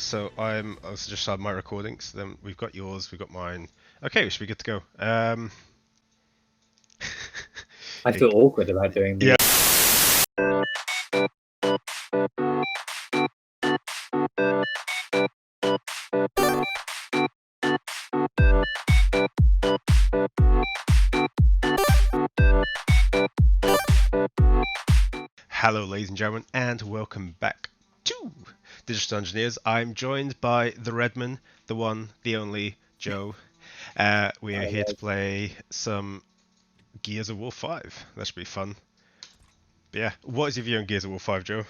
So I was just started my recordings. Then we've got yours, we've got mine. Okay, we should be good to go. I feel awkward about doing Yeah. these. Hello, ladies and gentlemen, and welcome back to Digital Dungeoneers. I'm joined by the Redman, the one, the only, Joe. We are here to play some Gears of War 5. That should be fun. But yeah, what is your view on Gears of War 5, Joe?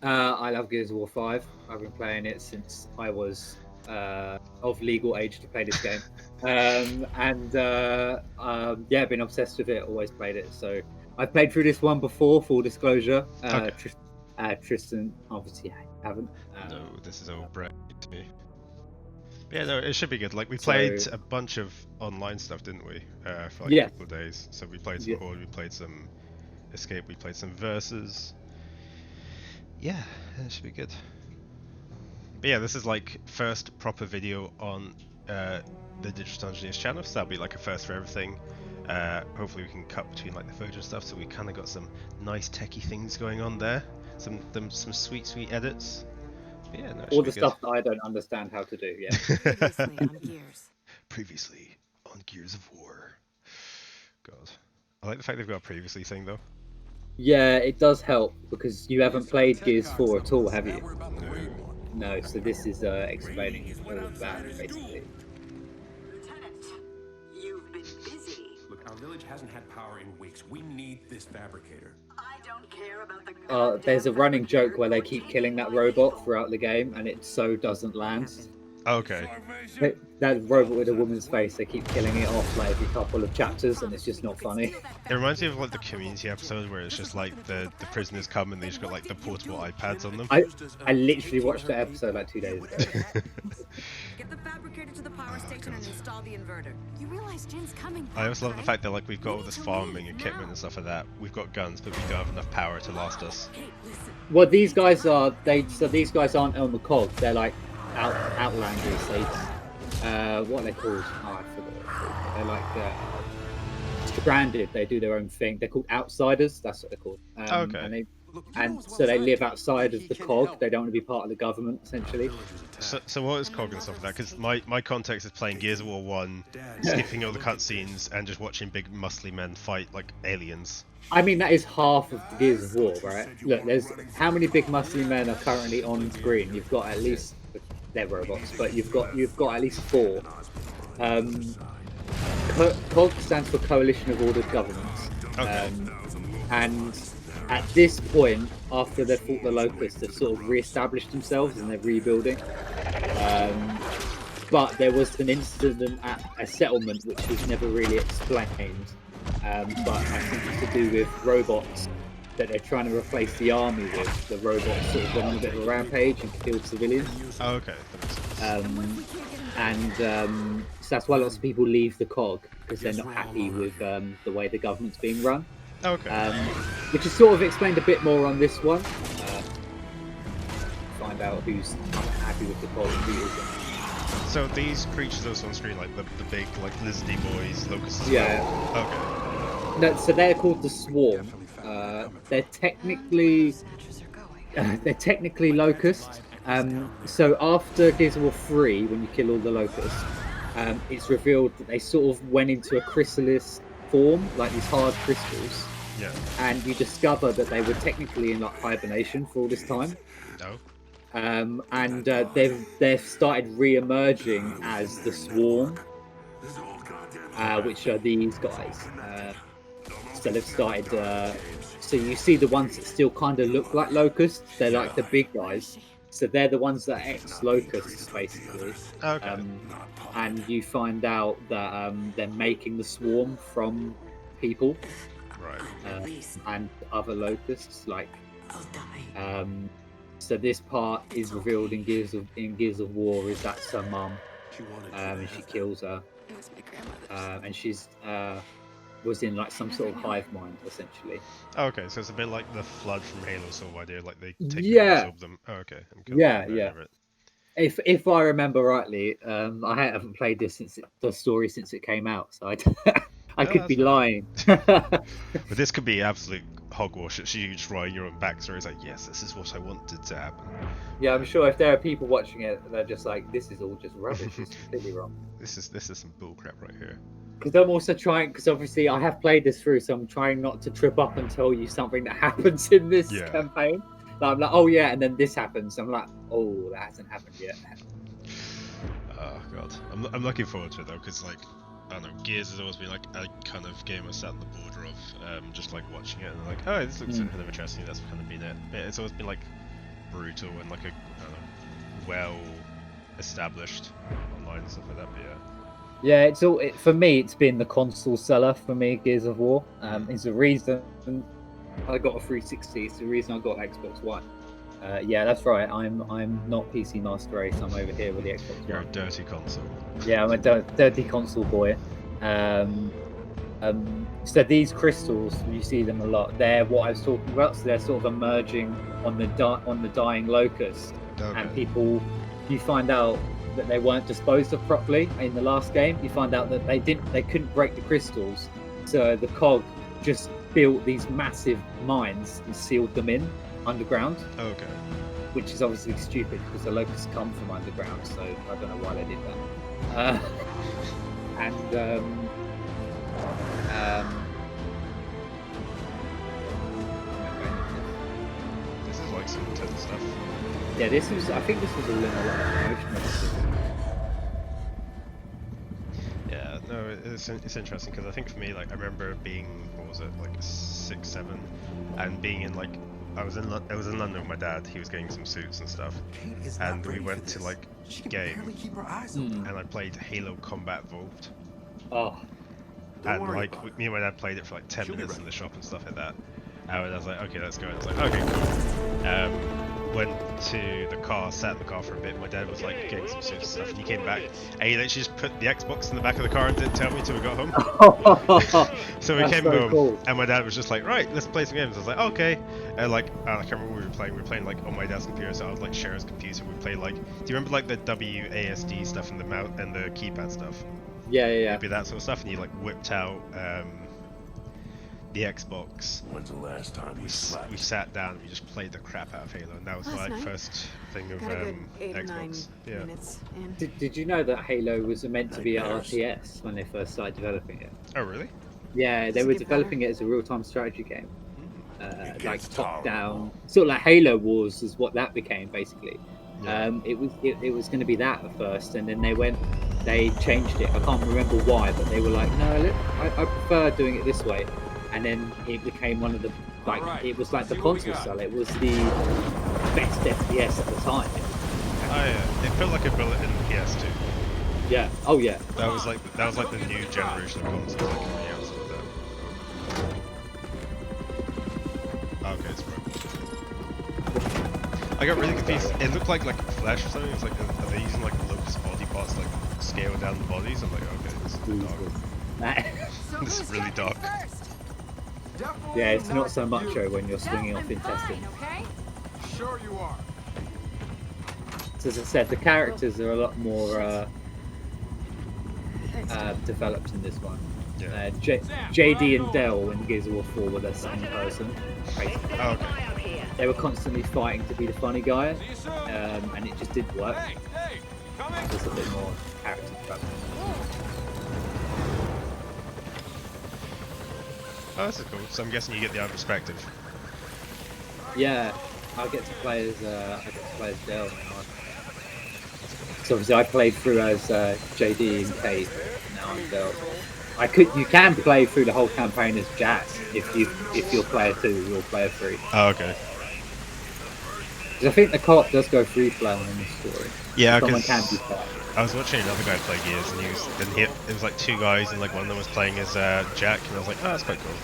I love Gears of War 5. I've been playing it since I was of legal age to play this game. Yeah, I've been obsessed with it, always played it. So I've played through this one before, full disclosure. Okay. Tristan, obviously, I haven't. No, this is all brand new to me. Yeah, no, it should be good. Like, we played a bunch of online stuff, didn't we? For like a couple of days. So we played some Horde, we played some Escape, we played some Versus. Yeah, it should be good. But yeah, this is like first proper video on the Digital Dungeoneers channel, so that'll be like a first for everything. Hopefully we can cut between like the footage and stuff, so we kind of got some nice techie things going on there. Some sweet edits. But yeah, no, all the stuff that I don't understand how to do. Yeah. Previously on Gears. Previously on Gears of War. God, I like the fact they've got a previously thing though. Yeah, it does help because you haven't played Gears 4 at all, have you? No, so this is explaining all of that, basically. Lieutenant, you've been busy. Look, our village hasn't had power in weeks. We need this fabricator. I don't care about the There's a running joke where they keep killing that robot throughout the game, and it so doesn't land. Okay. That robot with a woman's face, they keep killing it off like every couple of chapters, and it's just not funny. It reminds me of like the Community episode where it's just like the prisoners come and they just got like the portable iPads on them. I literally watched that episode like 2 days ago. Get the fabricator to the power station and install the inverter. You realize Jin's coming. I also love the fact that like we've got all this farming equipment and stuff like that. We've got guns, but we don't have enough power to last us. Well, these guys are these guys aren't on the COG. They're like outlanders. What are they called? Oh, I forgot. They're like stranded. They do their own thing. They're called outsiders. That's what they're called. Okay. And so they live outside of the COG. They don't want to be part of the government, essentially. So what is COG and stuff like that? Because my context is playing Gears of War 1, skipping all the cutscenes, and just watching big muscly men fight like aliens. I mean, that is half of Gears of War, right? Look, there's how many big muscly men are currently on screen? You've got at least they're robots, but you've got at least 4. COG stands for Coalition of Ordered Governments. Okay. And at this point, after they've fought the Locusts, they've sort of re-established themselves and they're rebuilding. But there was an incident at a settlement which was never really explained. But I think it's to do with robots that they're trying to replace the army with. The robots sort of went on a bit of a rampage and killed civilians. Oh, okay. That makes sense. So that's why lots of people leave the COG because they're not happy with the way the government's being run. Okay. Which is sort of explained a bit more on this one. Find out who's happy with the COG and who isn't. So these creatures also on screen, like the big like lizardy boys, locusts. Yeah. Okay. No, so they're called the Swarm. They're technically locusts. So after Gears of War 3, when you kill all the locusts, it's revealed that they sort of went into a chrysalis form, like these hard crystals. Yeah. And you discover that they were technically in like hibernation for all this time. No. And they've started re-emerging as the Swarm, which are these guys. So they've started. So you see the ones that still kind of look like locusts. They're like the big guys. So they're the ones that are ex-locusts, basically. Okay. And you find out that they're making the Swarm from people. Right. And other locusts, like. So this part is revealed in Gears of War. Is that's her mum, and she kills her. It was my grandmother. And she's was in like some sort of hive mind, essentially. Okay, so it's a bit like the flood from Halo sort of idea, like they take Yeah. and absorb them. Oh, okay. Yeah. If I remember rightly, I haven't played this the story since it came out, so I could be lying. But this could be absolute hogwash. It's you just write your own backstory. It's like, yes, this is what I wanted to happen. Yeah, I'm sure if there are people watching it, they're just like, this is all just rubbish. It's completely wrong. This is some bullcrap right here. Because I'm also trying, because obviously I have played this through, so I'm trying not to trip up and tell you something that happens in this campaign. I'm like, oh yeah, and then this happens. I'm like, oh, that hasn't happened yet. Oh god, I'm looking forward to it though, because like, I don't know, Gears has always been like a kind of game I sat on the border of, just like watching it and like, oh, this looks kind of interesting. That's kind of been it. But it's always been like brutal and like a, I don't know, well established online and stuff like that. But yeah, it's all for me. It's been the console seller for me. Gears of War is the reason I got a 360. It's the reason I got Xbox One. Yeah, that's right. I'm not PC Master Race. I'm over here with the Xbox One. You're a dirty console. Yeah, I'm a dirty console boy. So these crystals, you see them a lot. They're what I was talking about. So they're sort of emerging on the dying locust, and people, you find out that they weren't disposed of properly in the last game. You find out that they couldn't break the crystals, so the COG just built these massive mines and sealed them in underground. Okay. Which is obviously stupid because the locusts come from underground, so I don't know why they did that. This is like some intense stuff. Yeah, I think this was all in a lot of promotion. Yeah, no, it's interesting because I think for me, like, I remember being, what was it, like 6, 7, and being in like, I was in London with my dad. He was getting some suits and stuff, and we went to like game, and I played Halo Combat Evolved. Oh. And like me and my dad played it for like 10 minutes in the shop and stuff like that. And I was like, okay, let's go. And I was like, okay, cool. Went to the car, sat in the car for a bit. My dad was like getting some suits and stuff, and he came back, and he literally just put the Xbox in the back of the car and didn't tell me till we got home. So we came home, cool. And my dad was just like, right, let's play some games. I was like, okay. And like, I can't remember what we were playing. We were playing like on my dad's computer, so I would like share his computer. We played like, do you remember like the WASD stuff and the mouse and the keypad stuff? Yeah. Maybe that sort of stuff, and he like whipped out the Xbox. When's the last time we sat down and we just played the crap out of Halo, and that was my first thing of Xbox. Yeah. Did you know that Halo was meant to be an RTS when they first started developing it? Oh really? Yeah, they were developing it as a real-time strategy game, like top-down, sort of like Halo Wars is what that became basically. Yeah. It was going to be that at first, and then they changed it. I can't remember why, but they were like, no, I prefer doing it this way. And then it became one of the it was like the console style. It was the best FPS at the time. Oh yeah, it felt like a bullet in the PS2. Yeah. Oh yeah. That was like the new generation of consoles like coming out. So that. Okay, it's broken. I got really confused. It looked like flesh or something. It's like, are they using like locust body parts to like scale down the bodies? I'm like, okay, this is dark. This is really dark. Yeah, it's not so macho when you're swinging off intestines. Sure you are. So as I said, the characters are a lot more developed in this one. Yeah. JD and Dell in Gears of War 4 were the same person. Basically. Oh, okay. They were constantly fighting to be the funny guy, and it just didn't work. There's a bit more character development. Oh, this is cool. So I'm guessing you get the other perspective. Yeah, I get to play as Dell now. So obviously I played through as JD and Kate. Now I'm Dell. You can play through the whole campaign as Jazz if you're player 2, you're player 3. Oh, okay. Because I think the co-op does go free play in this story. Yeah, someone can be played. I was watching another guy play Gears, and it was like 2 guys, and like one of them was playing as Jack, and I was like, oh, that's quite cool.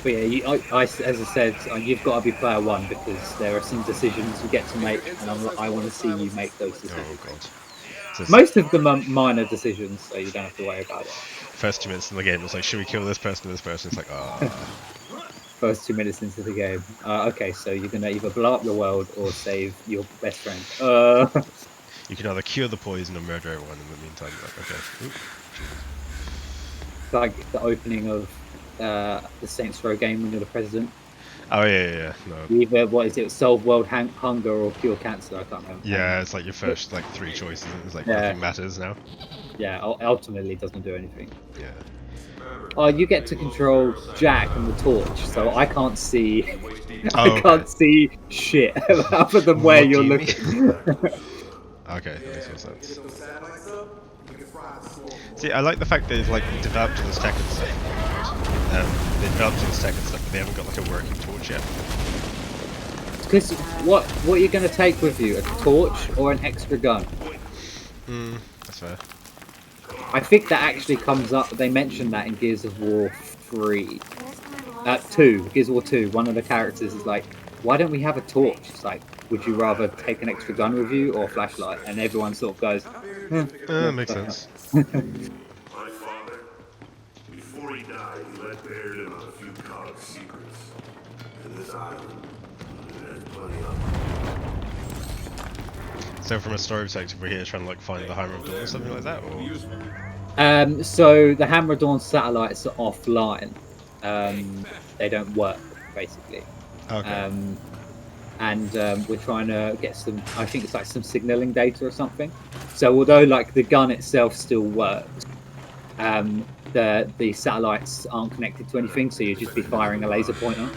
But yeah, as I said, you've got to be player 1 because there are some decisions you get to make, and I want to see you make those decisions. Oh god. So most of them are minor decisions, so you don't have to worry about it. First 2 minutes in the game, it was like, should we kill this person or this person? It's like, ah. First 2 minutes into the game. Okay, so you're gonna either blow up the world or save your best friend. You can either cure the poison or murder everyone in the meantime. Like, okay. Oop. Like the opening of the Saints Row game when you're the president. Oh yeah. No. Either what is it? Solve world hunger or cure cancer. I can't remember. Yeah, it's like your first like 3 choices. And it's like nothing matters now. Yeah, ultimately it doesn't do anything. Yeah. Oh, you get to control Jack and the torch, so I can't see. Oh, I can't see shit other than where you're looking. Okay, that makes more sense. See, I like the fact that they've like developed all this tech and stuff. They developed all this tech and stuff, but they haven't got like a working torch yet. Because what are you going to take with you? A torch or an extra gun? That's fair. I think that actually comes up. They mentioned that in Gears of War 3. 2. Gears of War 2. One of the characters is like, why don't we have a torch? It's like, would you rather take an extra gun with you or a flashlight? And everyone sort of goes, makes sense. My father, before he died, he let buried him a few college secrets. And this island, there's plenty of them. So from a story perspective, we're here trying to like find the Hammer of Dawn or something like that, or? So the Hammer of Dawn satellites are offline. They don't work, basically. Okay. And we're trying to get some, I think it's like some signaling data or something. So although like the gun itself still works, the satellites aren't connected to anything, so you'd just be firing a laser pointer.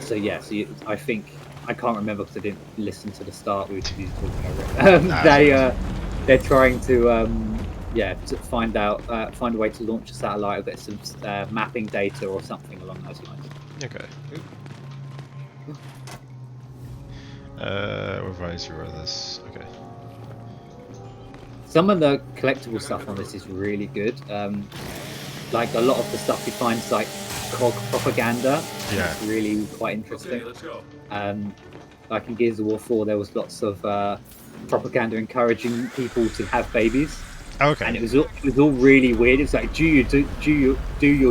So yeah, I think, I can't remember because I didn't listen to the start. We were talking over it. They're trying to to find a way to launch a satellite or get some mapping data or something along those lines. Okay. Revise your others. Okay. Some of the collectible stuff on this is really good. Like a lot of the stuff you find is like COG propaganda. Yeah. It's really quite interesting. Like in Gears of War 4, there was lots of propaganda encouraging people to have babies. Okay. And it was all really weird. It's like, do your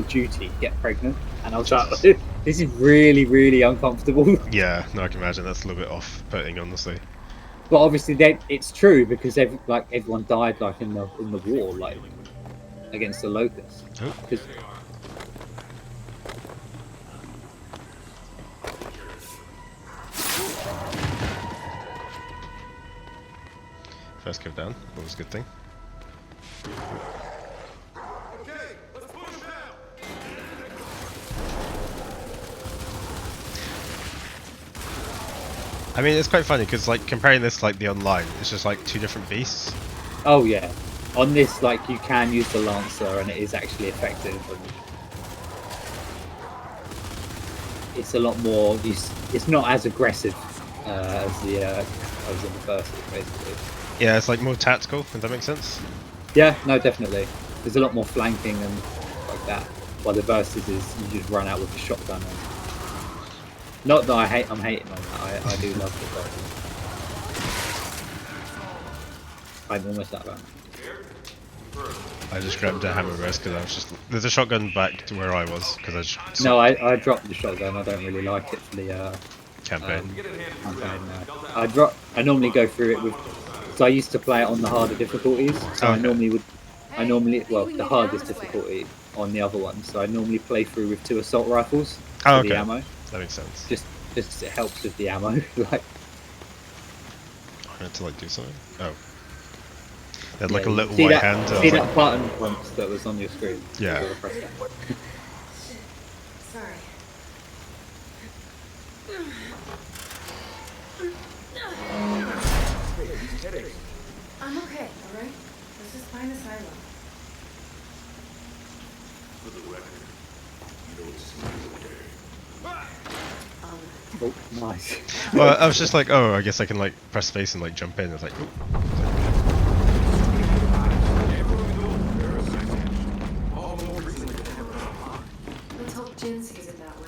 duty, get pregnant. And I was like, this is really, really uncomfortable. Yeah, no, I can imagine that's a little bit off-putting, honestly. But obviously, it's true because everyone died like in the war, like against the locusts. Oh. First kill down, always a good thing. I mean, it's quite funny because, like, comparing this to, like, the online, it's just, like, 2 different beasts. Oh, yeah. On this, like, you can use the Lancer and it is actually effective. And it's a lot more... It's not as aggressive as in the first, basically. Yeah, it's, like, more tactical, if that makes sense. Yeah, no, definitely. There's a lot more flanking and like that. While the versus is you just run out with the shotgun. Not that I'm hating on that. I do love the versus. I'm almost out of ammo. I just grabbed a hammer burst because I was just... There's a shotgun back to where I was because I just... No, I dropped the shotgun. I don't really like it for the campaign. I normally go through it with... So I used to play it on the harder difficulties. So okay. I normally the hardest difficulty on the other one. So I normally play through with 2 assault rifles for the ammo. That makes sense. Just it helps with the ammo. Like I had to like do something. Oh. They had like a little see white that, hand. See that button once that was on your screen? Yeah. Sorry. I'm okay, alright? Let's just find asylum. For the record, you don't seem okay. Oh, nice. Well, I was just like, oh, I guess I can like press space and like jump in. I was like, ooh. Let's hope Jin sees it that way.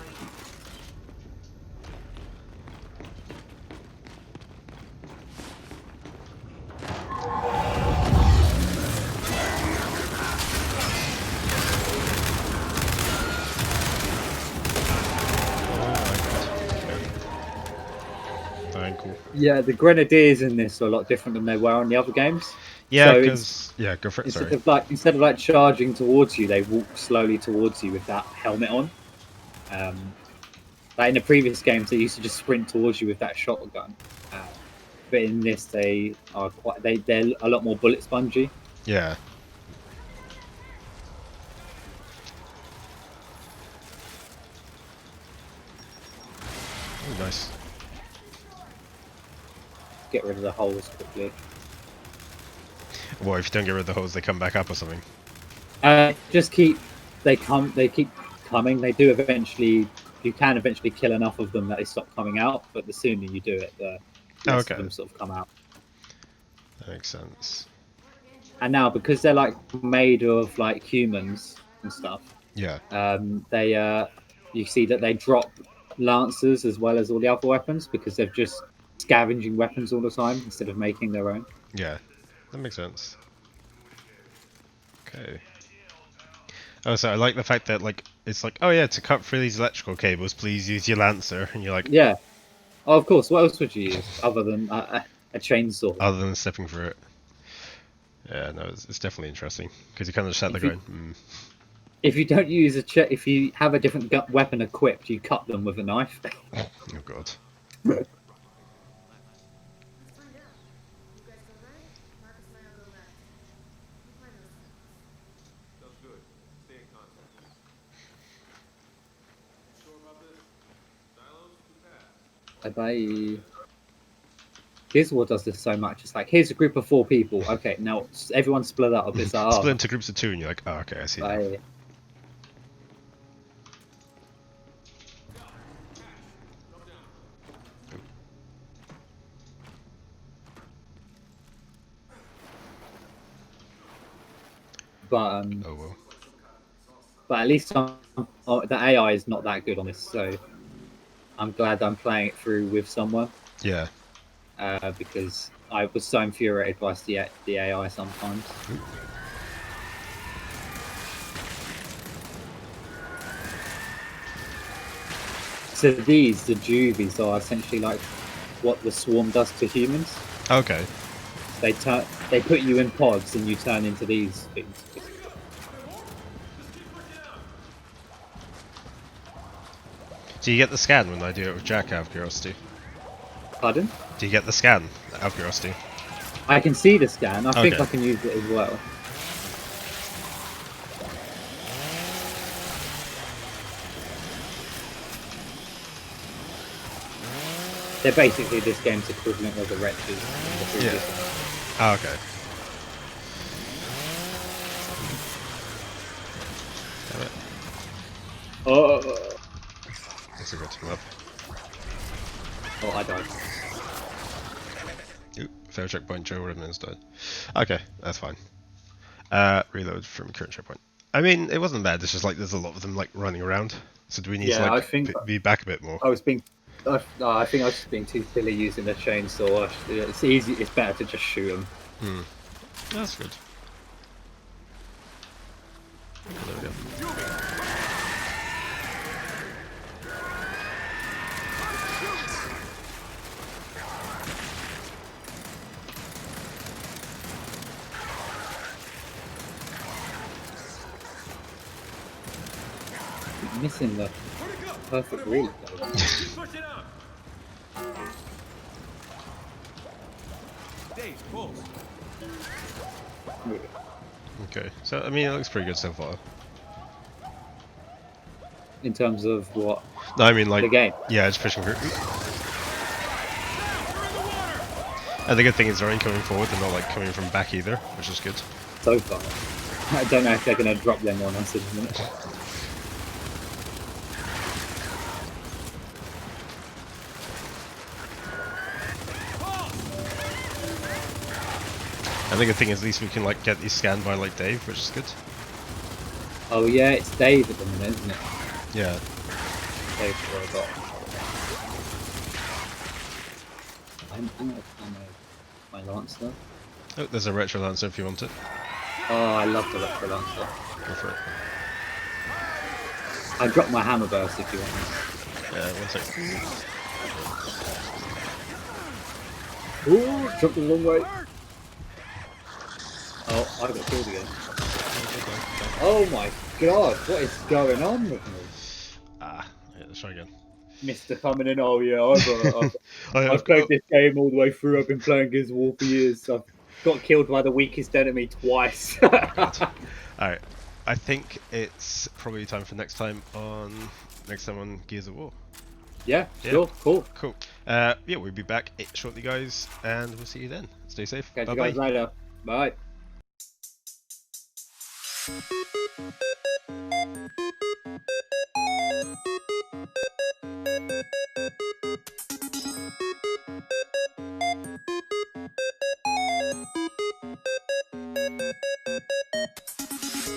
cool. Yeah, the grenadiers in this are a lot different than they were in the other games. Yeah, So because go for it. Sorry. Instead of like charging towards you, they walk slowly towards you with that helmet on. Like in the previous games, they used to just sprint towards you with that shotgun. But in this, they're a lot more bullet spongy. Yeah. Oh, nice. Get rid of the holes quickly. Well, if you don't get rid of the holes, they come back up or something. Just keep they keep coming. They do eventually. You can eventually kill enough of them that they stop coming out. But the sooner you do it, the less of them sort of come out. That makes sense. And now because they're like made of like humans and stuff. Yeah. You see that they drop lancers as well as all the other weapons because they're just scavenging weapons all the time instead of making their own. Yeah, that makes sense. Okay. Oh, so I like the fact that like it's like, oh yeah, to cut through these electrical cables, please use your lancer, and you're like, yeah, oh, of course. What else would you use other than a chainsaw? Other than stepping through it. Yeah, no, it's definitely interesting because you kind of sat there going. If you don't use if you have a different weapon equipped, you cut them with a knife. Oh god. Bye. Here's what does this so much. It's like, here's a group of 4 people. Okay, now everyone split up. It's like, split into groups of 2, and you're like, oh, okay, I see. Bye. But oh well. But at least the AI is not that good on this, so I'm glad I'm playing it through with someone. Yeah. Because I was so infuriated by the AI sometimes. So the juvies are essentially like what the swarm does to humans. Okay. They put you in pods and you turn into these things. Do you get the scan when I do it with Jack, out of curiosity? Pardon? Do you get the scan, out of curiosity? I can see the scan. I think I can use it as well. They're basically this game's equivalent of the wretches in the previous one. Oh, okay. Damn it. Oh. That's a good team up. Oh, I died. Ooh, fair checkpoint, Joe Redman's died. Okay, that's fine. Reload from current checkpoint. I mean, it wasn't bad, it's just like there's a lot of them like running around. So do we need to like be back a bit more? I think I was just being too silly using the chainsaw. It's easy. It's better to just shoot them. That's good. There we go. Missing the perfect route. Okay, so I mean it looks pretty good so far. In terms of what? No, I mean like the game. Yeah, it's pushing through. And the good thing is they're only coming forward, they're not like coming from back either, which is good. So far, I don't know if they're going to drop them on us in a minute. I think the thing is, at least we can like get these scanned by like Dave, which is good. Oh yeah, it's Dave at the minute, isn't it? Yeah. Dave the robot. I'm my Lancer. Oh, there's a retro lancer if you want it. Oh, I love the retro Lancer. Go for it. I dropped my hammer burst if you want. Yeah, 1 sec. Ooh, took the wrong way. Oh, I got killed again. Oh my god, what is going on with me? Ah, yeah, let's try again. Mr. coming in, oh yeah, I've played this game all the way through. I've been playing Gears of War for years. I've got killed by the weakest enemy twice. Alright, I think it's probably time for next time on Gears of War. Yeah, sure, cool. Cool. Yeah, we'll be back shortly, guys, and we'll see you then. Stay safe. Catch Bye-bye. you guys later. Bye.